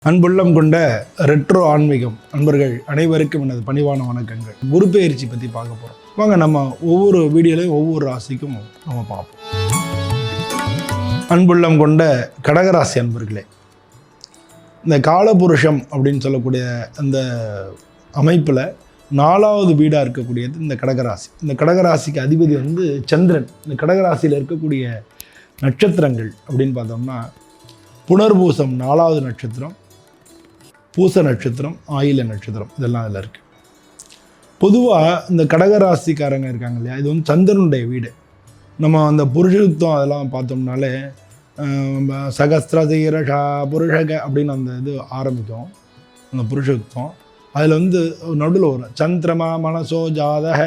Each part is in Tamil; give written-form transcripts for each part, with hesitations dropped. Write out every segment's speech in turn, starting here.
அன்புள்ளம் கொண்ட ரெட்ரோ ஆன்மீகம் அன்பர்கள் அனைவருக்கும் எனது பணிவான வணக்கங்கள். குரு பெயர்ச்சி பற்றி பார்க்க போகிறோம். வாங்க நம்ம ஒவ்வொரு வீடியோலையும் ஒவ்வொரு ராசிக்கும் நம்ம பார்ப்போம். அன்புள்ளம் கொண்ட கடகராசி அன்பர்களே, இந்த காலபுருஷம் அப்படின்னு சொல்லக்கூடிய அந்த அமைப்பில் 4வது வீடாக இருக்கக்கூடியது இந்த கடகராசி. இந்த கடகராசிக்கு அதிபதி சந்திரன். இந்த கடகராசியில் இருக்கக்கூடிய நட்சத்திரங்கள் அப்படின்னு பார்த்தோம்னா புனர்பூசம் 4வது நட்சத்திரம், பூச நட்சத்திரம், ஆயில நட்சத்திரம், இதெல்லாம் அதில் இருக்குது. பொதுவாக இந்த கடகராசிக்காரங்க இருக்காங்க இல்லையா, இது சந்திரனுடைய வீடு. நம்ம அந்த புருஷயுக்தம் அதெல்லாம் பார்த்தோம்னாலே சகஸ்திரதீரஷா புருஷக அப்படின்னு அந்த இது ஆரம்பிக்கும். அந்த புருஷயுக்தம் அதில் நடுவில் வரும் சந்திரமா மனசோ ஜாதக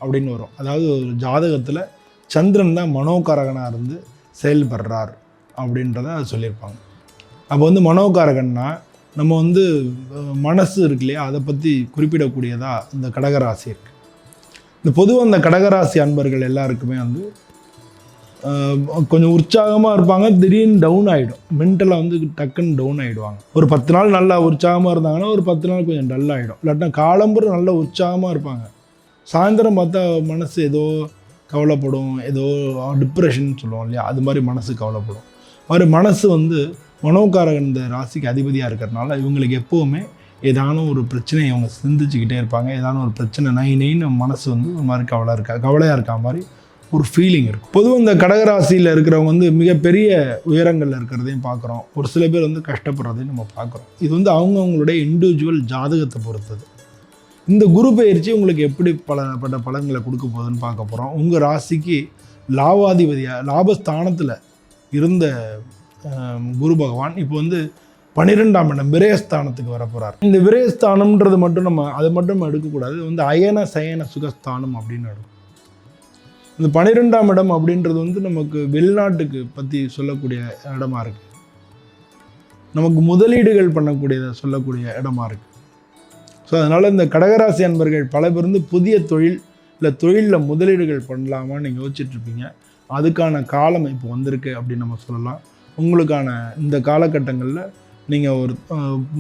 அப்படின்னு வரும். அதாவது ஒரு ஜாதகத்தில் சந்திரன் தான் மனோகாரகனாக இருந்து செயல்படுறார் அப்படின்றத அது சொல்லியிருப்பாங்க. அப்போ மனோகாரகன்னா நம்ம மனசு இருக்கு இல்லையா, அதை பற்றி குறிப்பிடக்கூடியதாக இந்த கடகராசி இருக்குது. இந்த பொதுவாக அந்த கடகராசி அன்பர்கள் எல்லாருக்குமே கொஞ்சம் உற்சாகமாக இருப்பாங்க. திடீர்னு டவுன் ஆகிடும். மென்டலாக டக்குன்னு டவுன் ஆகிடுவாங்க. ஒரு 10 நாள் நல்லா உற்சாகமாக இருந்தாங்கன்னா ஒரு 10 நாள் கொஞ்சம் டல் ஆகிடும். இல்லாட்டினா காலம்புற நல்ல உற்சாகமாக இருப்பாங்க. சாயந்தரம் பார்த்தா மனசு ஏதோ கவலைப்படும், ஏதோ டிப்ரெஷன் சொல்லுவோம் இல்லையா, அது மாதிரி மனசு கவலைப்படும். மாதிரி மனசு மனோகாரகன் இந்த ராசிக்கு அதிபதியாக இருக்கிறதுனால இவங்களுக்கு எப்போவுமே ஏதான ஒரு பிரச்சனையை இவங்க சிந்திச்சுக்கிட்டே இருப்பாங்க. ஏதான ஒரு பிரச்சனை நைன்னு மனசு ஒரு மாதிரி கவலையாக இருக்கா மாதிரி ஒரு ஃபீலிங் இருக்கும். பொதுவாக இந்த கடகராசியில் இருக்கிறவங்க மிகப்பெரிய உயரங்களில் இருக்கிறதையும் பார்க்குறோம். ஒரு சில பேர் கஷ்டப்படுறதையும் நம்ம பார்க்குறோம். இது அவங்கவுங்களுடைய இண்டிவிஜுவல் ஜாதகத்தை பொறுத்தது. இந்த குரு பெயர்ச்சி உங்களுக்கு எப்படி பலப்பட்ட பலன்களை கொடுக்க போகுதுன்னு பார்க்க போகிறோம். உங்கள் ராசிக்கு லாபாதிபதியாக லாபஸ்தானத்தில் இருந்த குரு பகவான் இப்போ 12ஆம் இடம் விரயஸ்தானத்துக்கு வர போகிறார். இந்த விரயஸ்தானம்ன்றது மட்டும் அதை மட்டும் எடுக்கக்கூடாது. அயன சயன சுகஸ்தானம் அப்படின்னு எடுக்கும். இந்த 12ஆம் இடம் அப்படின்றது நமக்கு வெளிநாட்டுக்கு பற்றி சொல்லக்கூடிய இடமா இருக்குது. நமக்கு முதலீடுகள் பண்ணக்கூடியதை சொல்லக்கூடிய இடமா இருக்குது. ஸோ அதனால் இந்த கடகராசி அன்பர்கள் பல பேர் புதிய தொழில் இல்லை தொழிலில் முதலீடுகள் பண்ணலாமான்னு நீங்கள் யோசிச்சுட்ருப்பீங்க. அதுக்கான காலம் இப்போ வந்திருக்கு அப்படின்னு நம்ம சொல்லலாம். உங்களுக்கான இந்த காலகட்டங்களில் நீங்கள் ஒரு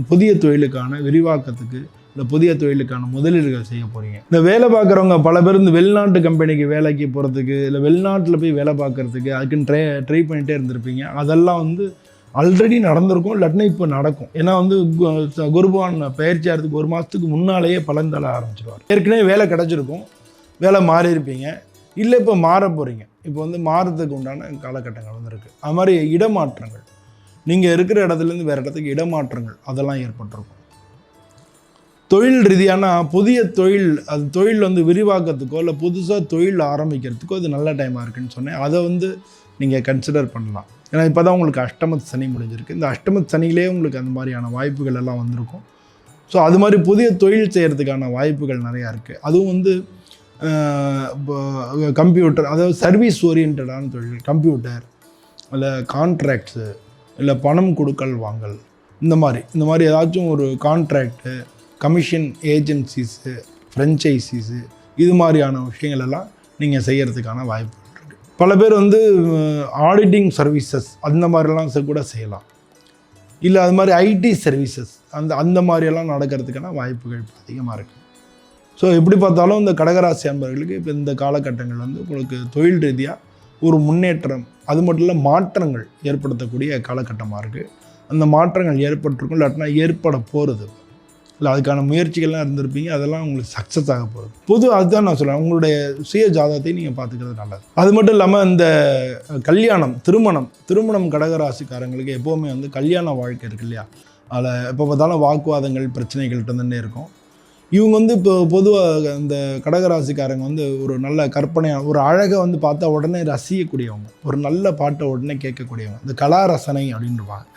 புதிய தொழிலுக்கான விரிவாக்கத்துக்கு இல்லை புதிய தொழிலுக்கான முதலீடுகள் செய்ய போகிறீங்க. இந்த வேலை பார்க்குறவங்க பல பேர் வெளிநாட்டு கம்பெனிக்கு வேலைக்கு போகிறதுக்கு இல்லை வெளிநாட்டில் போய் வேலை பார்க்குறதுக்கு அதுக்குன்னு ட்ரை பண்ணிகிட்டே இருந்திருப்பீங்க. அதெல்லாம் ஆல்ரெடி நடந்திருக்கும், இல்லாட்டினா இப்போ நடக்கும். ஏன்னா குருபவான் பயிற்சியாகிறதுக்கு 1 மாதத்துக்கு முன்னாலேயே பலன் தர ஆரம்பிச்சிடுவார். ஏற்கனவே வேலை கிடச்சிருக்கும், வேலை மாறி இருப்பீங்க, இல்லை இப்போ மாற போகிறீங்க. இப்போ மாறதுக்கு உண்டான காலகட்டங்கள் இருக்குது. அது மாதிரி இடமாற்றங்கள், நீங்கள் இருக்கிற இடத்துலேருந்து வேறு இடத்துக்கு இடமாற்றங்கள் அதெல்லாம் ஏற்பட்டிருக்கும். தொழில் ரீதியான புதிய தொழில், அது தொழில் விரிவாக்கத்துக்கோ இல்லை புதுசாக தொழில் ஆரம்பிக்கிறதுக்கோ இது நல்ல டைமாக இருக்குதுன்னு சொன்னேன். அதை நீங்கள் கன்சிடர் பண்ணலாம். ஏன்னா இப்போ தான் உங்களுக்கு அஷ்டமத்து சனி முடிஞ்சிருக்கு. இந்த அஷ்டமத்து சனியிலே உங்களுக்கு அந்த மாதிரியான வாய்ப்புகள் எல்லாம் வந்திருக்கும். ஸோ அது மாதிரி புதிய தொழில் செய்கிறதுக்கான வாய்ப்புகள் நிறையா இருக்குது. அதுவும் கம்ப்யூட்டர், அதாவது சர்வீஸ் ஓரியன்டான தொழில், கம்ப்யூட்டர் இல்லை கான்ட்ராக்ட்ஸு இல்லை பணம் கொடுக்கல் வாங்கல், இந்த மாதிரி ஏதாச்சும் ஒரு கான்ட்ராக்டு, கமிஷன் ஏஜென்சிஸு, ஃப்ரெஞ்சைசிஸு, இது மாதிரியான விஷயங்கள் எல்லாம் நீங்கள் செய்கிறதுக்கான வாய்ப்புகள் இருக்குது. பல பேர் ஆடிட்டிங் சர்வீசஸ் அந்த மாதிரிலாம் கூட செய்யலாம். இல்லை அது மாதிரி ஐடி சர்வீசஸ் அந்த மாதிரியெல்லாம் நடக்கிறதுக்கான வாய்ப்புகள் அதிகமாக இருக்குது. ஸோ எப்படி பார்த்தாலும் இந்த கடகராசி அன்பர்களுக்கு இப்போ இந்த காலகட்டங்கள் உங்களுக்கு தொழில் ரீதியாக ஒரு முன்னேற்றம், அது மட்டும் இல்லை மாற்றங்கள் ஏற்படுத்தக்கூடிய காலகட்டமாக இருக்குது. அந்த மாற்றங்கள் ஏற்பட்டிருக்கும், இல்லாட்டினா ஏற்பட போகிறது இல்லை, அதுக்கான முயற்சிகள்லாம் இருந்திருப்பீங்க, அதெல்லாம் உங்களுக்கு சக்ஸஸ் ஆக போகுது. அதுதான் நான் சொல்கிறேன், உங்களுடைய சுய ஜாதகத்தை நீங்கள் பார்த்துக்கிறது நல்லது. அது மட்டும் இல்லாமல் இந்த கல்யாணம், திருமணம் கடகராசிக்காரங்களுக்கு எப்போவுமே கல்யாண வாழ்க்கை இருக்கு இல்லையா, அதில் எப்போ பார்த்தாலும் வாக்குவாதங்கள், பிரச்சனைகள் இருந்துகிட்டே இருக்கும். இவங்க இப்போ பொதுவாக இந்த கடகராசிக்காரங்க ஒரு நல்ல கற்பனையான ஒரு அழகை பார்த்தா உடனே ரசிக்கக்கூடியவங்க, ஒரு நல்ல பாட்டை உடனே கேட்கக்கூடியவங்க, இந்த கலாரசனை அப்படின்றாங்க.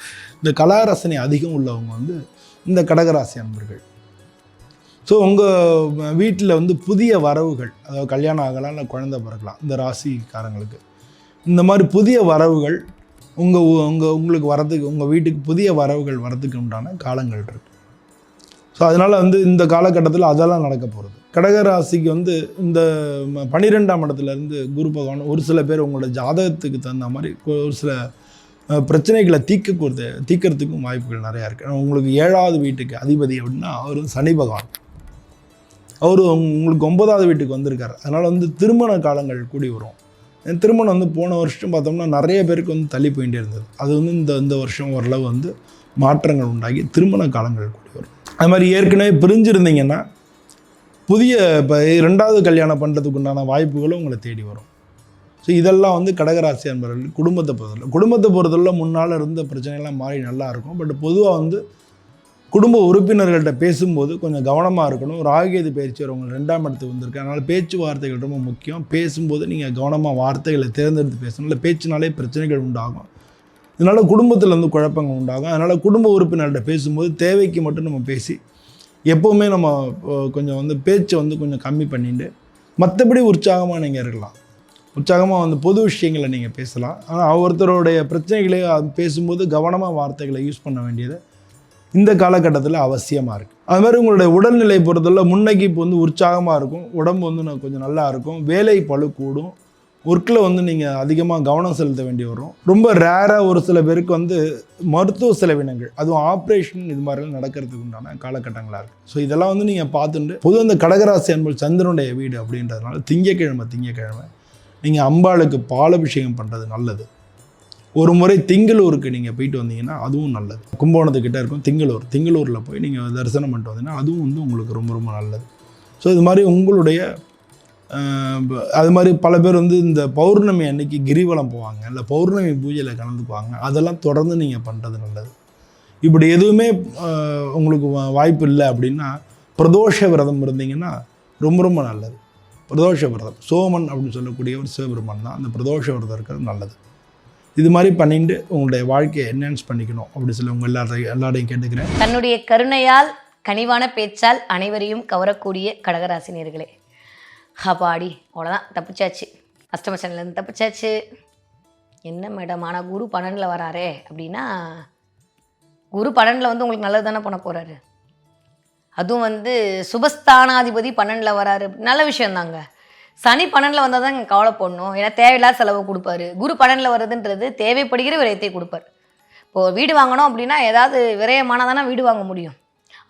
இந்த கலாரசனை அதிகம் உள்ளவங்க இந்த கடகராசி அன்பர்கள். ஸோ உங்கள் வீட்டில் புதிய வரவுகள், அதாவது கல்யாணம் ஆகலாம் இல்லை குழந்தை பிறக்கலாம், இந்த ராசிக்காரங்களுக்கு இந்த மாதிரி புதிய வரவுகள் உங்களுக்கு வரதுக்கு, உங்கள் வீட்டுக்கு புதிய வரவுகள் வரதுக்கு உண்டான காலங்கள் இருக்குது. ஸோ அதனால் இந்த காலகட்டத்தில் அதெல்லாம் நடக்க போகிறது. கடகராசிக்கு இந்த 12ஆம் இடத்துலேருந்து குரு பகவான் ஒரு சில பேர் உங்களோட ஜாதகத்துக்கு தகுந்த மாதிரி ஒரு சில பிரச்சனைகளை தீர்க்கறதுக்கும் வாய்ப்புகள் நிறையா இருக்குது. உங்களுக்கு 7வது வீட்டுக்கு அதிபதி அப்படின்னா அவர் சனி பகவான். அவர் உங்களுக்கு 9வது வீட்டுக்கு வந்திருக்கார். அதனால் திருமண காலங்கள் கூடி வரும். திருமணம் போன வருஷம் பார்த்தோம்னா நிறைய பேருக்கு தள்ளி போயிட்டே இருந்தது. அது இந்த வருஷம் ஓரளவு மாற்றங்கள் உண்டாகி திருமண காலங்கள் கூடி வரும். அது மாதிரி ஏற்கனவே பிரிஞ்சிருந்தீங்கன்னா புதிய இப்போ 2வது கல்யாணம் பண்ணுறதுக்கு உண்டான வாய்ப்புகளும் உங்களை தேடி வரும். ஸோ இதெல்லாம் கடகராசி அன்பர்கள் குடும்பத்தை பொறுத்தவரை முன்னால் இருந்த பிரச்சனைகள்லாம் மாறி நல்லாயிருக்கும். பட் பொதுவாக குடும்ப உறுப்பினர்கள்ட்ட பேசும்போது கொஞ்சம் கவனமாக இருக்கணும். ராகுகேது பயிற்சி வரவங்க 2ஆம் இடத்துக்கு வந்திருக்கு. அதனால் பேச்சுவார்த்தைகள் ரொம்ப முக்கியம். பேசும்போது நீங்கள் கவனமாக வார்த்தைகளை தேர்ந்தெடுத்து பேசணும். இல்லை பேச்சினாலே பிரச்சனைகள் உண்டாகும். இதனால் குடும்பத்தில் குழப்பங்கள் உண்டாகும். அதனால் குடும்ப உறுப்பினர்கிட்ட பேசும்போது தேவைக்கு மட்டும் நம்ம பேசி எப்போவுமே நம்ம கொஞ்சம் பேச்சை கொஞ்சம் கம்மி பண்ணிட்டு மற்றபடி உற்சாகமாக நீங்கள் இருக்கலாம். உற்சாகமாக பொது விஷயங்களை நீங்கள் பேசலாம். ஆனால் ஒருத்தருடைய பிரச்சனைகளை பேசும்போது கவனமாக வார்த்தைகளை யூஸ் பண்ண வேண்டியது இந்த காலகட்டத்தில் அவசியமாக இருக்குது. அது மாதிரி உங்களுடைய உடல்நிலை பொறுத்தவரை முன்னைக்கு இப்போ உற்சாகமாக இருக்கும். உடம்பு கொஞ்சம் நல்லா இருக்கும். வேலை பளு கூடும். ஒர்க்கில் நீங்கள் அதிகமாக கவனம் செலுத்த வேண்டி வரும். ரொம்ப ரேராக ஒரு சில பேருக்கு மருத்துவ செலவினங்கள், அதுவும் ஆப்ரேஷன் இது மாதிரிலாம் நடக்கிறதுக்கு உண்டான காலகட்டங்களாக இருக்குது. ஸோ இதெல்லாம் நீங்கள் பார்த்துட்டு பொதுவாக இந்த கடகராசி அன்பர்கள் சந்திரனுடைய வீடு அப்படின்றதுனால திங்கக்கிழமை நீங்கள் அம்பாளுக்கு பாலாபிஷேகம் பண்ணுறது நல்லது. ஒரு முறை திங்களூருக்கு நீங்கள் போயிட்டு வந்தீங்கன்னா அதுவும் நல்லது. கும்பகோணத்துக்கிட்ட இருக்கும் திங்களூரில் போய் நீங்கள் தரிசனம் பண்ணிட்டு வந்தீங்கன்னா அதுவும் உங்களுக்கு ரொம்ப ரொம்ப நல்லது. ஸோ இது மாதிரி உங்களுடைய அது மாதிரி பல பேர் இந்த பௌர்ணமி அன்னைக்கு கிரிவலம் போவாங்க, இல்லை பௌர்ணமி பூஜையில் கலந்துக்குவாங்க. அதெல்லாம் தொடர்ந்து நீங்கள் பண்ணுறது நல்லது. இப்படி எதுவுமே உங்களுக்கு வாய்ப்பு இல்லை அப்படின்னா பிரதோஷ விரதம் இருந்தீங்கன்னா ரொம்ப ரொம்ப நல்லது. பிரதோஷ விரதம் சோமன் அப்படின்னு சொல்லக்கூடிய ஒரு சிவபெருமான் தான். அந்த பிரதோஷ விரதம் இருக்கிறது நல்லது. இது மாதிரி பண்ணிட்டு உங்களுடைய வாழ்க்கையை என்ஹான்ஸ் பண்ணிக்கணும் அப்படி சொல்லி உங்கள் எல்லாரையும் கேட்டுக்கிறேன். தன்னுடைய கருணையால் கனிவான பேச்சால் அனைவரையும் கவரக்கூடிய கடகராசினியர்களே, அப்பாடி அவ்வளோதான், தப்பிச்சாச்சு. அஷ்டமசனிலேருந்து தப்பிச்சாச்சு. என்ன மேடம், ஆனால் குரு 12ல் வராரே அப்படின்னா, குரு 12ல் உங்களுக்கு நல்லது தானே பண்ண போகிறாரு. அதுவும் சுபஸ்தானாதிபதி 12ல் வராரு, நல்ல விஷயந்தாங்க. சனி 12ல் வந்தால் தான் கவலை போடணும். ஏன்னா தேவையில்லாத செலவு கொடுப்பாரு. குரு 12ல் வருதுன்றது தேவைப்படுகிற விரயத்தை கொடுப்பார். இப்போது வீடு வாங்கணும் அப்படின்னா ஏதாவது விரயமானால் தானே வீடு வாங்க முடியும்.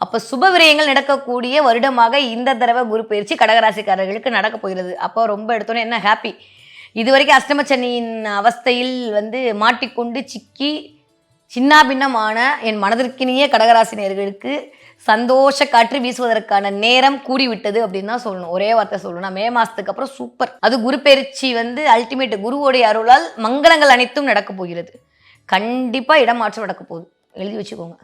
அப்போ சுப விரயங்கள் நடக்கக்கூடிய வருடமாக இந்த தடவை குரு பயிற்சி கடகராசிக்காரர்களுக்கு நடக்க போகிறது. அப்போ ரொம்ப எடுத்தோன்னே என்ன ஹாப்பி. இது வரைக்கும் அஷ்டமச்சனியின் அவஸ்தையில் மாட்டிக்கொண்டு சிக்கி சின்னாபின்னமான என் மனதிற்கினிய கடகராசினியர்களுக்கு சந்தோஷ காற்று வீசுவதற்கான நேரம் கூடிவிட்டது அப்படின்னு தான் சொல்லணும். ஒரே வார்த்தை சொல்லணும்னா மே மாதத்துக்கு அப்புறம் சூப்பர். அது குரு பயிற்சி அல்டிமேட். குருவோடைய அருளால் மங்களங்கள் அனைத்தும் நடக்க போகிறது. கண்டிப்பாக இடமாற்றம் நடக்க போகுது, எழுதி வச்சுக்கோங்க.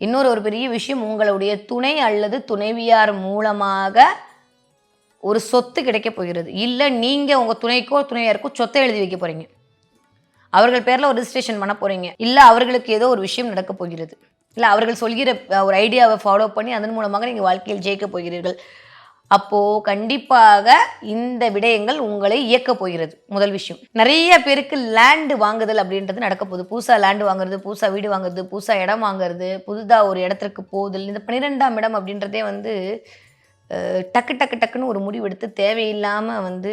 இன்னொரு பெரிய விஷயம், உங்களுடைய துணை அல்லது துணைவியார் மூலமாக ஒரு சொத்து கிடைக்க போகிறது. இல்லை நீங்கள் உங்கள் துணைக்கோ துணையாருக்கோ சொத்தை எழுதி வைக்க போகிறீங்க. அவர்கள் பேரில் ஒரு ரிஜிஸ்ட்ரேஷன் பண்ண போகிறீங்க. இல்லை அவர்களுக்கு ஏதோ ஒரு விஷயம் நடக்க போகிறது. இல்லை அவர்கள் சொல்கிற ஒரு ஐடியாவை ஃபாலோ பண்ணி அதன் மூலமாக நீங்கள் வாழ்க்கையில் ஜெயிக்க போகிறீர்கள். அப்போது கண்டிப்பாக இந்த விடயங்கள் உங்களை இயக்க போகிறது. முதல் விஷயம், நிறைய பேருக்கு லேண்டு வாங்குதல் அப்படின்றது நடக்க போகுது. புதுசாக லேண்டு வாங்குறது, புதுசாக வீடு வாங்குறது, புதுசாக இடம் வாங்குறது, புதுதாக ஒரு இடத்திற்கு போகுதல். இந்த 12ஆம் இடம் அப்படின்றதே டக்குன்னு ஒரு முடிவு எடுத்து தேவையில்லாமல்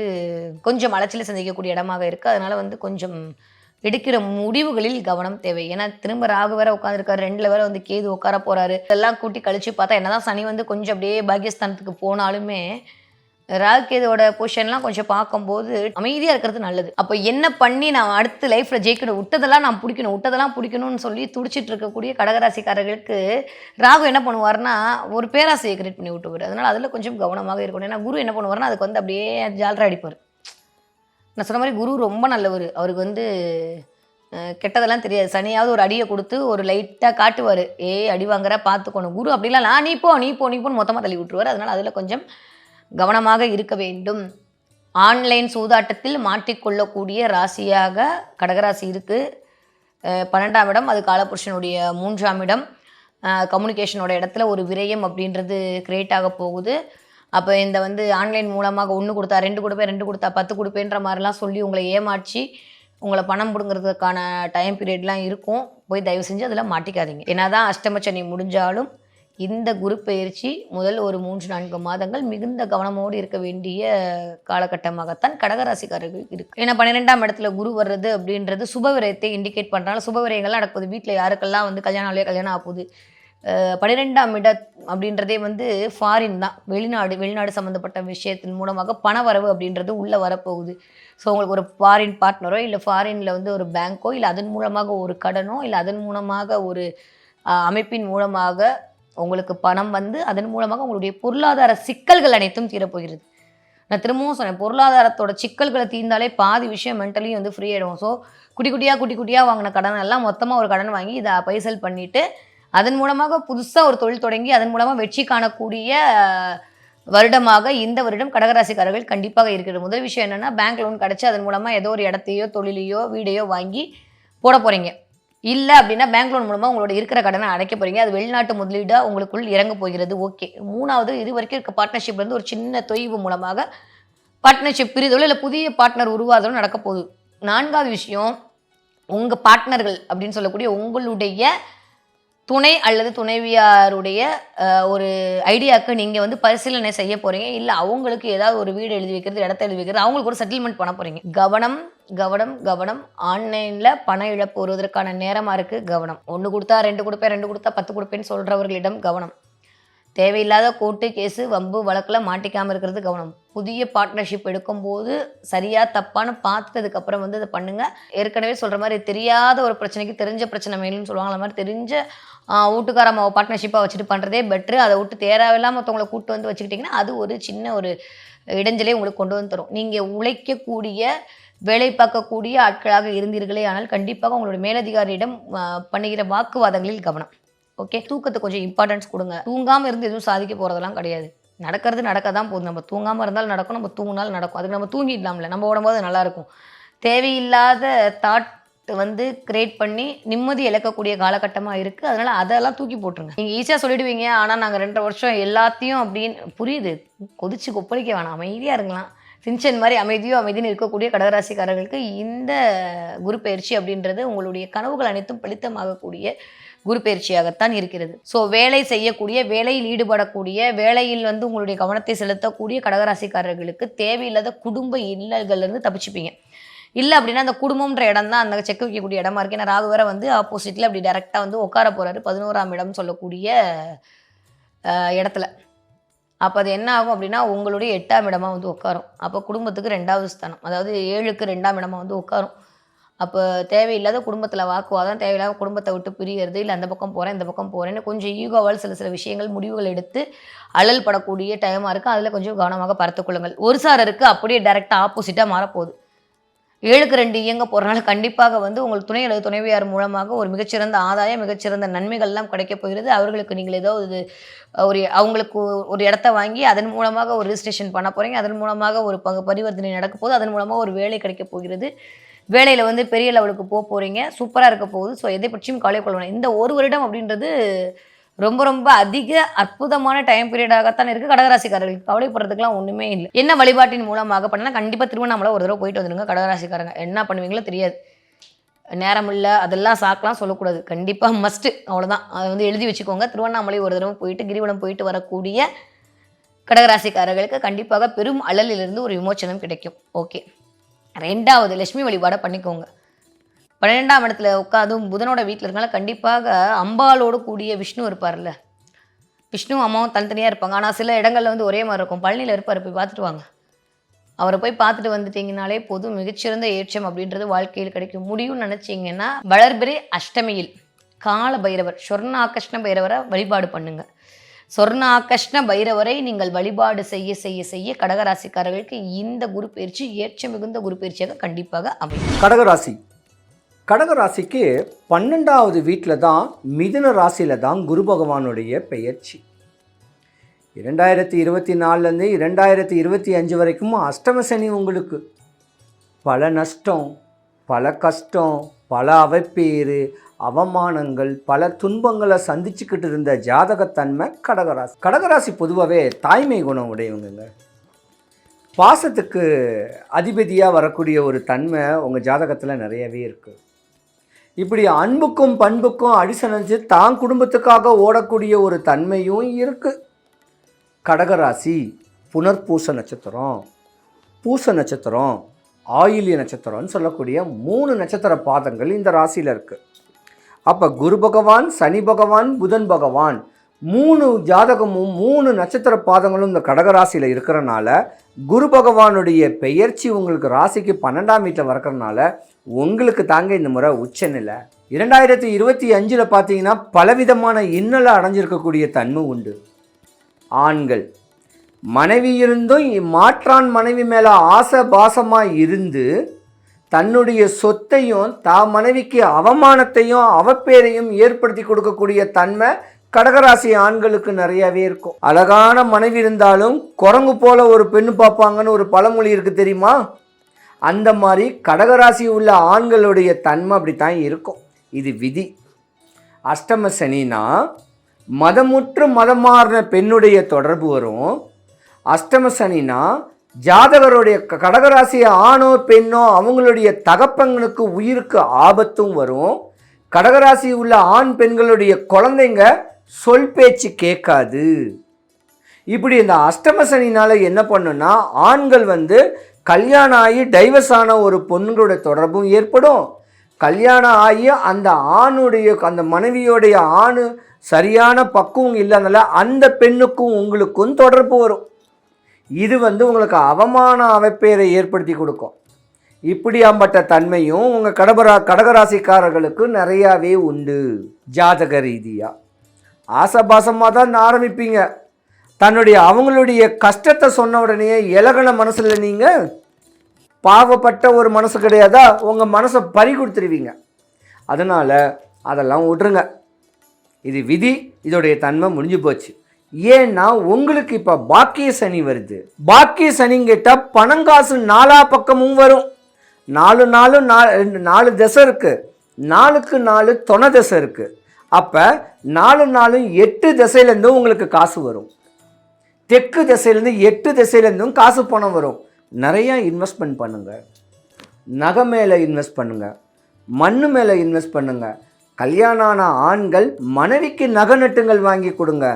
கொஞ்சம் அலைச்சலை சந்திக்கக்கூடிய இடமாக இருக்குது. அதனால் கொஞ்சம் எடுக்கிற முடிவுகளில் கவனம் தேவை. ஏன்னா திரும்ப ராகு வேற உட்காந்துருக்காரு, 2ல் வேற கேது உட்கார போறாரு. இதெல்லாம் கூட்டி கழிச்சு பார்த்தா என்னதான் சனி கொஞ்சம் அப்படியே பாகியஸ்தானத்துக்கு போனாலுமே ராகு கேதுவோட பொசிஷன்லாம் கொஞ்சம் பார்க்கும்போது அமைதியாக இருக்கிறது நல்லது. அப்போ என்ன பண்ணி நான் அடுத்து லைஃப்பில் ஜெயிக்கணும், விட்டதெல்லாம் பிடிக்கணும்னு சொல்லி துடிச்சிட்டு இருக்கக்கூடிய கடகராசிக்காரர்களுக்கு ராகு என்ன பண்ணுவார்னா ஒரு பேராசையை கிரியேட் பண்ணி விட்டுவார். அதனால் அதில் கொஞ்சம் கவனமாக இருக்கணும். ஏன்னா குரு என்ன பண்ணுவார்னா அதுக்கு அப்படியே ஜாலரா அடிப்பார். நான் சொன்ன மாதிரி குரு ரொம்ப நல்லவர். அவருக்கு கெட்டதெல்லாம் தெரியாது. சனியாவது ஒரு அடியை கொடுத்து ஒரு லைட்டாக காட்டுவார், அடி வாங்குற பார்த்துக்கணும். குரு அப்படிலாம் நீ போன்னு மொத்தமாக தள்ளி விட்டுருவார். அதனால் அதில் கொஞ்சம் கவனமாக இருக்க வேண்டும். ஆன்லைன் சூதாட்டத்தில் மாட்டிக்கொள்ளக்கூடிய ராசியாக கடகராசி இருக்குது. 12ஆம் இடம் அது காலபுருஷனுடைய 3ஆம் இடம். கம்யூனிகேஷனோட இடத்துல ஒரு விரயம் அப்படின்றது கிரியேட் ஆக போகுது. அப்போ இந்த ஆன்லைன் மூலமாக 1 கொடுத்தா 2 கொடுப்பேன், 2 கொடுத்தா 10 கொடுப்பேன்ற மாதிரிலாம் சொல்லி உங்களை ஏமாற்றி உங்களை பணம் பிடுங்கிறதுக்கான டைம் பீரியட்லாம் இருக்கும். போய் தயவு செஞ்சு அதில் மாட்டிக்காதீங்க. ஏன்னா தான் அஷ்டமச்சனி முடிஞ்சாலும் இந்த குரு பெயர்ச்சி முதல் ஒரு 3-4 மாதங்கள் மிகுந்த கவனமோடு இருக்க வேண்டிய காலகட்டமாகத்தான் கடகராசிக்காரர்கள் இருக்கு. ஏன்னா 12ஆம் இடத்துல குரு வர்றது அப்படின்றது சுபவிரயத்தை இண்டிகேட் பண்ணுறனால சுபவிரயங்கள்லாம் நடக்குது. வீட்டில் யாருக்கெல்லாம் வந்து கல்யாணம் ஆகலையோ கல்யாணம் ஆகுது. 12ஆம் இடம் அப்படின்றதே வந்து ஃபாரின் தான், வெளிநாடு சம்மந்தப்பட்ட விஷயத்தின் மூலமாக பண வரவு அப்படின்றது உள்ளே வரப்போகுது. ஸோ உங்களுக்கு ஒரு ஃபாரின் பார்ட்னரோ இல்லை ஃபாரினில் வந்து ஒரு பேங்க்கோ இல்லை அதன் மூலமாக ஒரு கடனோ இல்லை அதன் மூலமாக ஒரு அமைப்பின் மூலமாக உங்களுக்கு பணம் வந்து அதன் மூலமாக உங்களுடைய பொருளாதார சிக்கல்கள் அனைத்தும் தீரப்போகிறது. நான் திரும்பவும் சொன்னேன், பொருளாதாரத்தோட சிக்கல்களை தீர்ந்தாலே பாதி விஷயம் மென்டலி வந்து ஃப்ரீ ஆகிடும். ஸோ குட்டி குட்டியாக வாங்கின கடன் எல்லாம் மொத்தமாக ஒரு கடன் வாங்கி இதை பைசல் பண்ணிவிட்டு அதன் மூலமாக புதுசாக ஒரு தொழில் தொடங்கி அதன் மூலமாக வெற்றி காணக்கூடிய வருடமாக இந்த வருடம் கடகராசிக்காரர்கள் கண்டிப்பாக இருக்கிறது. முதல் விஷயம் என்னென்னா, பேங்க் லோன் கிடச்சி அதன் மூலமாக ஏதோ ஒரு இடத்தையோ தொழிலையோ வீடையோ வாங்கி போட போகிறீங்க. இல்லை அப்படின்னா பேங்க் லோன் மூலமாக உங்களோட இருக்கிற கடனை அடைக்க போகிறீங்க. அது வெளிநாட்டு முதலீடாக உங்களுக்குள் இறங்க போகிறது. ஓகே. 3வது, இது வரைக்கும் இருக்க பார்ட்னர்ஷிப்லேருந்து ஒரு சின்ன தொய்வு மூலமாக பார்ட்னர்ஷிப் பிரிதோ இல்லை புதிய பார்ட்னர் உருவாதலும் நடக்க போகுது. 4வது விஷயம், உங்கள் பார்ட்னர்கள் அப்படின்னு சொல்லக்கூடிய உங்களுடைய துணை அல்லது துணைவியாருடைய ஒரு ஐடியாவுக்கு நீங்கள் வந்து பரிசீலனை செய்ய போகிறீங்க. இல்லை அவங்களுக்கு ஏதாவது ஒரு வீடு எழுதி வைக்கிறது, இடத்த எழுதி வைக்கிறது, அவங்களுக்கு ஒரு செட்டில்மெண்ட் பண்ண போகிறீங்க. கவனம் கவனம் கவனம். ஆன்லைனில் பண இழப்பு வருவதற்கான நேரமாக இருக்குது. கவனம். 1 கொடுத்தா 2 கொடுப்பேன், 2 கொடுத்தா 10 கொடுப்பேன்னு சொல்கிறவர்களிடம் கவனம். தேவையில்லாத கோர்ட்டு கேஸு வம்பு வழக்கில் மாட்டிக்காமல் இருக்கிறது கவனம். புதிய பார்ட்னர்ஷிப் எடுக்கும்போது சரியாக தப்பான்னு பார்த்துட்டதுக்கப்புறம் வந்து அதை பண்ணுங்கள். ஏற்கனவே சொல்கிற மாதிரி தெரியாத ஒரு பிரச்சனைக்கு தெரிஞ்ச பிரச்சனை மேலுன்னு சொல்லுவாங்க. அந்த மாதிரி தெரிஞ்ச வீட்டுக்காரம்மாவை பார்ட்னர்ஷிப்பாக வச்சுட்டு பண்ணுறதே பெட்ரு. அதை விட்டு தேவையில்லாமல் மற்றவங்களை கூப்பிட்டு வந்து வச்சுக்கிட்டிங்கன்னா அது ஒரு சின்ன ஒரு இடைஞ்சலே உங்களுக்கு கொண்டு வந்து தரும். நீங்கள் உழைக்கக்கூடிய வேலை பார்க்கக்கூடிய ஆட்களாக இருந்தீர்களே ஆனால் கண்டிப்பாக உங்களோட மேலதிகாரியிடம் பண்ணுகிற வாக்குவாதங்களில் கவனம். ஓகே. தூக்கத்துக்கு கொஞ்சம் இம்பார்ட்டன்ஸ் கொடுங்க. தூங்காமல் இருந்து எதுவும் சாதிக்க போகிறதெல்லாம் கிடையாது. நடக்கிறது நடக்க தான் போகுது. நம்ம தூங்காமல் இருந்தாலும் நடக்கும், நம்ம தூங்கினாலும் நடக்கும். அதுக்கு நம்ம தூங்கிடலாம்ல, நம்ம ஓடும்போது நல்லாயிருக்கும். தேவையில்லாத தாட் வந்து கிரியேட் பண்ணி நிம்மதி இழக்கக்கூடிய காலகட்டமாக இருக்குது. அதனால் அதெல்லாம் தூக்கி போட்டுருங்க. நீங்கள் ஈஸியாக சொல்லிடுவீங்க, ஆனால் நாங்கள் 2.5 வருஷம் எல்லாத்தையும் அப்படின்னு புரியுது. கொதிச்சு கொப்பளிக்க வேணாம், அமைதியாக இருக்கலாம். சின்சன் மாதிரி அமைதின்னு இருக்கக்கூடிய கடகராசிக்காரர்களுக்கு இந்த குரு பயிற்சி அப்படின்றது உங்களுடைய கனவுகள் அனைத்தும் பலித்தமாகக்கூடிய குரு பயிற்சியாகத்தான் இருக்கிறது. ஸோ வேலை செய்யக்கூடிய, வேலையில் ஈடுபடக்கூடிய, வேலையில் வந்து உங்களுடைய கவனத்தை செலுத்தக்கூடிய கடகராசிக்காரர்களுக்கு தேவையில்லாத குடும்ப இல்லல்கள்லேருந்து தப்பிச்சுப்பீங்க. இல்லை அப்படின்னா அந்த குடும்பம்ன்ற இடம் தான் அந்த செக் வைக்கக்கூடிய இடமா இருக்குது. ஏன்னா ராகு வேற வந்து ஆப்போசிட்டில் அப்படி டேரெக்டாக வந்து உட்கார போகிறாரு 11ஆம் இடம் சொல்லக்கூடிய இடத்துல. அப்போ அது என்ன ஆகும் அப்படின்னா உங்களுடைய 8ஆம் இடமா வந்து உட்காரும். அப்போ குடும்பத்துக்கு 2வது ஸ்தானம், அதாவது 7க்கு 2ஆம் இடமா வந்து உட்காரும். அப்போ தேவையில்லாத குடும்பத்தில் வாக்குவாதம், தேவையில்லாத குடும்பத்தை விட்டு பிரிகிறது, இல்லை அந்த பக்கம் போகிறேன் இந்த பக்கம் போகிறேன்னு கொஞ்சம் ஈகோவால் சில விஷயங்கள் முடிவுகள் எடுத்து அழல் படக்கூடிய டைமாக இருக்குது. அதில் கொஞ்சம் கவனமாக பார்த்துக்கொள்ளுங்கள். ஒரு சாரருக்கு அப்படியே டைரெக்டாக ஆப்போசிட்டாக மாறப்போகுது. 7க்கு 2 இயங்க போகிறனால கண்டிப்பாக வந்து உங்கள் துணை அல்லது துணைவியார் மூலமாக ஒரு மிகச்சிறந்த ஆதாயம், மிகச்சிறந்த நன்மைகள்லாம் கிடைக்கப் போகிறது. அவர்களுக்கு நீங்கள் ஏதோ அவங்களுக்கு ஒரு இடத்த வாங்கி அதன் மூலமாக ஒரு ரிஜிஸ்ட்ரேஷன் பண்ண போகிறீங்க. அதன் மூலமாக ஒரு பரிவர்த்தனை நடக்க போகுது. அதன் மூலமாக ஒரு வேலை கிடைக்க போகிறது. வேலையில் வந்து பெரிய லெவலுக்கு போகிறீங்க. சூப்பராக இருக்க போகுது. ஸோ எதை பற்றியும் கவலை கொள்ளணும். இந்த 1 வருடம் அப்படின்றது ரொம்ப ரொம்ப அதிக அற்புதமான டைம் பீரியடாகத்தான் இருக்குது. கடகராசிக்காரர்களுக்கு கவலைப்படுறதுக்குலாம் ஒன்றுமே இல்லை. என்ன வழிபாட்டின் மூலமாக பண்ணால் கண்டிப்பாக திருவண்ணாமலை ஒரு தடவை போயிட்டு வந்துடுங்க. கடகராசிக்காரங்க என்ன பண்ணுவீங்களோ தெரியாது. நேரம் இல்லை அதெல்லாம் சாக்கெலாம் சொல்லக்கூடாது. கண்டிப்பாக மஸ்ட்டு, அவ்வளோதான். அதை வந்து எழுதி வச்சுக்கோங்க. திருவண்ணாமலை ஒரு தடவை போயிட்டு கிரிவலம் போயிட்டு வரக்கூடிய கடகராசிக்காரர்களுக்கு கண்டிப்பாக பெரும் அழலிலிருந்து ஒரு விமோச்சனம் கிடைக்கும். ஓகே. 2வது, லட்சுமி வழிபாடை பண்ணிக்கோங்க. 12ஆம் இடத்துல உட்காந்தும் புதனோட வீட்டில் இருக்கனால கண்டிப்பாக அம்பாலோடு கூடிய விஷ்ணு இருப்பார்ல, விஷ்ணு அம்மாவும் தனித்தனியாக இருப்பாங்க. ஆனால் சில இடங்களில் வந்து ஒரே மாதிரி இருக்கும். பழனியில் இருப்பார், போய் பார்த்துட்டு வாங்க. அவரை போய் பார்த்துட்டு வந்துட்டிங்கனாலே போதும், மிகச்சிறந்த ஏற்றம் அப்படின்றது வாழ்க்கையில் கிடைக்கும். முடியும்னு நினச்சிங்கன்னா வளர்பிறை அஷ்டமியில் கால பைரவர், சொர்ணாகிருஷ்ண பைரவரை வழிபாடு பண்ணுங்கள். சொர்ணாகிருஷ்ண பைரவரை நீங்கள் வழிபாடு செய்ய செய்ய செய்ய கடகராசிக்காரர்களுக்கு இந்த குரு பயிற்சி ஏற்ற மிகுந்த குரு பயிற்சியாக கண்டிப்பாக அமையும். கடகராசிக்கு 12வது வீட்டில் தான், மிதுன ராசியில் தான் குரு பகவானுடைய பெயர்ச்சி. 2024லேருந்து 2025 வரைக்கும் அஷ்டம சனி. உங்களுக்கு பல நஷ்டம், பல கஷ்டம், பல அவப்பேறு, அவமானங்கள், பல துன்பங்களை சந்திச்சுக்கிட்டு இருந்த ஜாதகத்தன்மை கடகராசி. கடகராசி பொதுவாகவே தாய்மை குணம் உடையவங்க. பாசத்துக்கு அதிபதியாக வரக்கூடிய ஒரு தன்மை உங்கள் ஜாதகத்தில் நிறையவே இருக்குது. இப்படி அன்புக்கும் பண்புக்கும் அடிசனஞ்சு தான் குடும்பத்துக்காக ஓடக்கூடிய ஒரு தன்மையும் இருக்குது. கடகராசி புனர்பூச நட்சத்திரம், பூச நட்சத்திரம், ஆயில்ய நட்சத்திரம்னு சொல்லக்கூடிய 3 நட்சத்திர பாதங்கள் இந்த ராசியில் இருக்குது. அப்போ குரு பகவான், சனி பகவான், புதன் பகவான் 3 ஜாதகமும் 3 நட்சத்திர பாதங்களும் இந்த கடகராசியில் இருக்கிறனால குரு பகவானுடைய பெயர்ச்சி உங்களுக்கு ராசிக்கு 12ஆம் வீட்டில் வரக்கிறனால உங்களுக்கு தாங்க இந்த முறை உச்சநிலை. 2025 பார்த்தீங்கன்னா பலவிதமான இன்னலை அடைஞ்சிருக்கக்கூடிய தன்மை உண்டு. ஆண்கள் மனைவி இருந்தும் மாற்றான் மனைவி மேலே ஆசை பாசமாக இருந்து தன்னுடைய சொத்தையும் மனைவிக்கு அவமானத்தையும் அவப்பேரையும் ஏற்படுத்தி கொடுக்கக்கூடிய தன்மை கடகராசி ஆண்களுக்கு நிறையாவே இருக்கும். அழகான மனைவி இருந்தாலும் குரங்கு போல ஒரு பெண்ணு பார்ப்பாங்கன்னு ஒரு பழமொழி இருக்குது தெரியுமா? அந்த மாதிரி கடகராசி உள்ள ஆண்களுடைய தன்மை அப்படித்தான் இருக்கும். இது விதி. அஷ்டம சனினா மதமுற்று மதம் மாறின பெண்ணுடைய தொடர்பு வரும். அஷ்டம சனினா ஜாதகருடைய கடகராசி ஆணோ பெண்ணோ அவங்களுடைய தகப்பங்களுக்கு உயிருக்கு ஆபத்தும் வரும். கடகராசி உள்ள ஆண் பெண்களுடைய குழந்தைங்க சொல் பேச்சு கேட்காது. இப்படி இந்த அஷ்டம சனினால என்ன பண்ணுன்னா ஆண்கள் கல்யாணம் ஆகி டைவர்ஸ் ஆன ஒரு பொண்ணுங்களுடைய தொடர்பும் ஏற்படும். கல்யாணம் ஆகி அந்த அந்த மனைவியோடைய சரியான பக்குவம் இல்லாதனால அந்த பெண்ணுக்கும் உங்களுக்கும் தொடர்பு வரும். இது உங்களுக்கு அவமான அவப்பேரை ஏற்படுத்தி கொடுக்கும். இப்படியாம்பட்ட தன்மையும் உங்கள் கடகராசிக்காரர்களுக்கு நிறையாவே உண்டு. ஜாதக ரீதியாக ஆசபாசமாக தான் ஆரம்பிப்பீங்க. அவங்களுடைய கஷ்டத்தை சொன்ன உடனே இலகன மனசில் நீங்கள் பாவப்பட்ட ஒரு மனசு கிடையாதா, உங்கள் மனசை பறி கொடுத்துருவீங்க. அதனால் அதெல்லாம் விட்டுருங்க. இது விதி. இதோடைய தன்மை முடிஞ்சு போச்சு. ஏன்னா உங்களுக்கு இப்போ பாக்கிய சனி வருது. பாக்கிய சனின்னு கேட்டால் பணங்காசு 4 பக்கமும் வரும். 4 திசை இருக்குது. 4க்கு 4 தொண திசை இருக்குது. அப்போ 4 8 திசையிலேருந்தும் உங்களுக்கு காசு வரும். தெற்கு திசையிலேருந்து 8 திசையிலேருந்தும் காசு பணம் வரும். நிறையா இன்வெஸ்ட்மெண்ட் பண்ணுங்கள். நகை மேலே இன்வெஸ்ட் பண்ணுங்கள், மண் மேலே இன்வெஸ்ட் பண்ணுங்கள். கல்யாணம் ஆன ஆண்கள் மனைவிக்கு நகை நட்டுங்கள் வாங்கி கொடுங்க.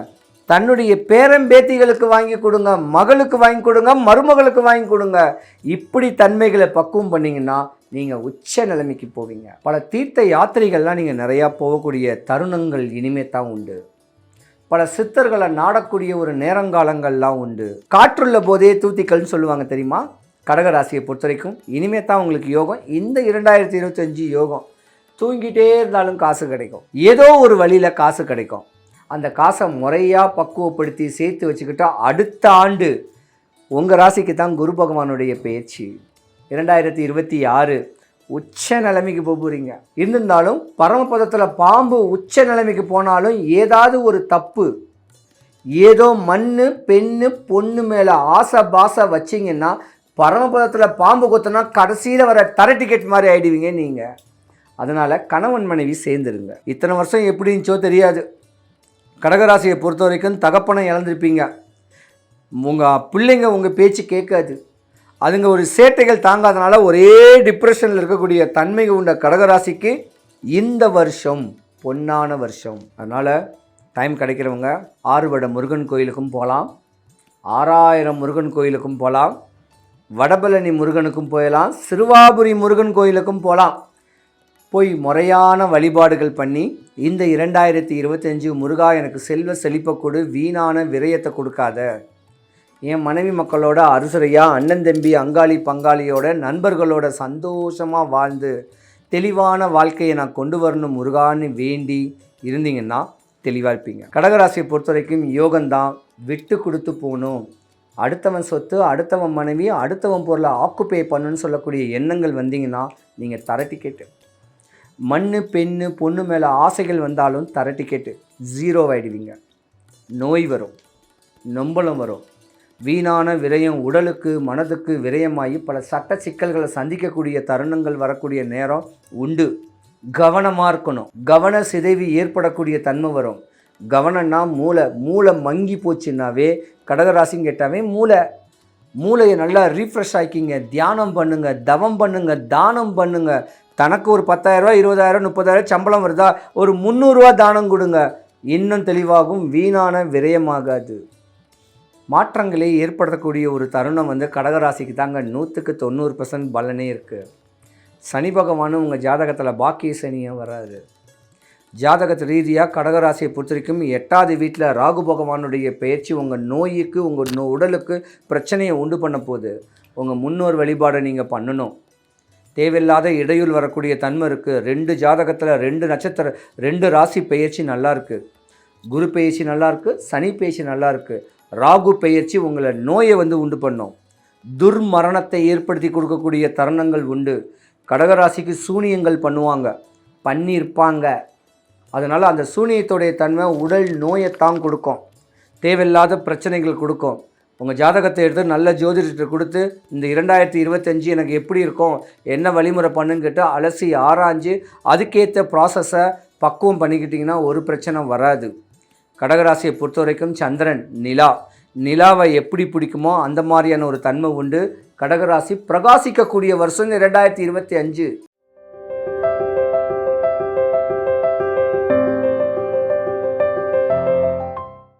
தன்னுடைய பேரம்பேத்திகளுக்கு வாங்கி கொடுங்க, மகளுக்கு வாங்கி கொடுங்க, மருமகளுக்கு வாங்கி கொடுங்க. இப்படி தன்மைகளை பக்குவம் பண்ணிங்கன்னா நீங்கள் உச்ச நிலைமைக்கு போவீங்க. பல தீர்த்த யாத்திரைகள்லாம் நீங்கள் நிறையா போகக்கூடிய தருணங்கள் இனிமே தான் உண்டு. பல சித்தர்களை நாடக்கூடிய ஒரு நேரங்காலங்கள்லாம் உண்டு. காற்றுள்ள போதே தூத்திக்கள்னு சொல்லுவாங்க தெரியுமா? கடகராசியை பொறுத்த வரைக்கும் இனிமே தான் உங்களுக்கு யோகம். இந்த 2025 யோகம். தூங்கிட்டே இருந்தாலும் காசு கிடைக்கும். ஏதோ ஒரு வழியில் காசு கிடைக்கும். அந்த காசை முறையாக பக்குவப்படுத்தி சேர்த்து வச்சுக்கிட்டா அடுத்த ஆண்டு உங்கள் ராசிக்கு தான் குரு பகவானுடைய பேச்சு. 2026 உச்ச நிலைமைக்கு போகிறீங்க. இருந்திருந்தாலும் பரமபதத்தில் பாம்பு உச்ச நிலைமைக்கு போனாலும் ஏதாவது ஒரு தப்பு, ஏதோ மண் பெண்ணு பொண்ணு மேலே ஆசை பாசை வச்சிங்கன்னா பரமபதத்தில் பாம்பு கொத்தினா கடைசியில் வர தர டிக்கெட் மாதிரி ஆகிடுவீங்க நீங்கள். அதனால் கணவன் மனைவி சேர்ந்துருங்க. இத்தனை வருஷம் எப்படி இருந்துச்சோ தெரியாது. கடகராசியை பொறுத்த வரைக்கும் தகப்பனை இழந்திருப்பீங்க. உங்கள் பிள்ளைங்க உங்கள் பேச்சு கேட்காது. அதுங்க ஒரு சேட்டைகள் தாங்காதனால ஒரே டிப்ரெஷனில் இருக்கக்கூடிய தன்மை உண்ட கடகராசிக்கு இந்த வருஷம் பொன்னான வருஷம். அதனால் டைம் கிடைக்கிறவங்க ஆறுபட முருகன் கோயிலுக்கும் போகலாம், 6000 முருகன் கோயிலுக்கும் போகலாம், வடபழனி முருகனுக்கும் போகலாம், சிறுவாபுரி முருகன் கோயிலுக்கும் போகலாம். போய் முறையான வழிபாடுகள் பண்ணி இந்த 2025 முருகா எனக்கு செல்வ செழிப்பை கொடு, வீணான விரயத்தை கொடுக்காத, என் மனைவி மக்களோட அறுசுரையாக அண்ணன் தம்பி அங்காளி பங்காளியோட நண்பர்களோட சந்தோஷமாக வாழ்ந்து தெளிவான வாழ்க்கையை நான் கொண்டு வரணும் முருகான்னு வேண்டி இருந்தீங்கன்னா தெளிவாக இருப்பீங்க. கடகராசியை பொறுத்த வரைக்கும் யோகம்தான். விட்டு கொடுத்து போகணும், அடுத்தவன் சொத்து, அடுத்தவன் மனைவி, அடுத்தவன் பொருளை ஆக்குப்பே பண்ணணுன்னு சொல்லக்கூடிய எண்ணங்கள் வந்தீங்கன்னா நீங்கள் தர டிக்கெட்டு. மண் பெண்ணு பொண்ணு மேலே ஆசைகள் வந்தாலும் தர டிக்கெட்டு 0 ஆகிடுவீங்க. நோய் வரும், நொம்பலம் வரும், வீணான விரயம் உடலுக்கு மனதுக்கு விரயமாகி பல சட்ட சிக்கல்களை சந்திக்கக்கூடிய தருணங்கள் வரக்கூடிய நேரம் உண்டு. கவனமாக இருக்கணும். கவன சிதைவு ஏற்படக்கூடிய தன்மை வரும். கவனம்னா மூளை மங்கி போச்சுன்னாவே கடகராசின்னு கேட்டாவே மூளையை நல்லா ரீஃப்ரெஷ் ஆக்கிங்க. தியானம் பண்ணுங்கள், தவம் பண்ணுங்கள், தானம் பண்ணுங்கள், தனக்கு ஒரு 10,000 20,000 30,000 சம்பளம் வருதா, ஒரு 300 தானம் கொடுங்க, இன்னும் தெளிவாகும், வீணான விரயமாகாது. மாற்றங்களை ஏற்படுத்தக்கூடிய ஒரு தருணம் கடகராசிக்கு தாங்க 100க்கு 90% பலனே இருக்குது. சனி பகவானும் உங்கள் ஜாதகத்தில் பாக்கிய சனியும் வராது. ஜாதகத்து ரீதியாக கடகராசியை பொறுத்த வரைக்கும் 8வது வீட்டில் ராகு பகவானுடைய பெயர்ச்சி உங்கள் நோய்க்கு உங்கள் உடலுக்கு பிரச்சனையை உண்டு பண்ண போகுது. உங்கள் முன்னோர் வழிபாடை நீங்கள் பண்ணணும். தேவையில்லாத இடையூறு வரக்கூடிய தன்மை இருக்குது. 2 ஜாதகத்தில் 2 நட்சத்திரம் 2 ராசி பெயர்ச்சி நல்லா இருக்குது. குரு பெயர்ச்சி நல்லா இருக்குது, சனி பெயர்ச்சி நல்லா இருக்குது. ராகு பெயர்ச்சி உங்களை நோயை உண்டு பண்ணும். துர்மரணத்தை ஏற்படுத்தி கொடுக்கக்கூடிய தருணங்கள் உண்டு. கடகராசிக்கு சூனியங்கள் பண்ணியிருப்பாங்க. அதனால் அந்த சூனியத்துடைய தன்மை உடல் நோயைத்தான் கொடுக்கும், தேவையில்லாத பிரச்சனைகள் கொடுக்கும். உங்கள் ஜாதகத்தை எடுத்து நல்ல ஜோதிடத்தை கொடுத்து இந்த 2025 எனக்கு எப்படி இருக்கும், என்ன வழிமுறை பண்ணுன்னு கேட்டு அலசி ஆராய்ஞ்சு அதுக்கேற்ற ப்ராசஸை பக்குவம் பண்ணிக்கிட்டிங்கன்னா ஒரு பிரச்சனை வராது. கடகராசியை பொறுத்த வரைக்கும் சந்திரன் நிலாவை எப்படி பிடிக்குமோ அந்த மாதிரியான ஒரு தன்மை உண்டு. கடகராசி பிரகாசிக்கக்கூடிய வருஷம் 2025.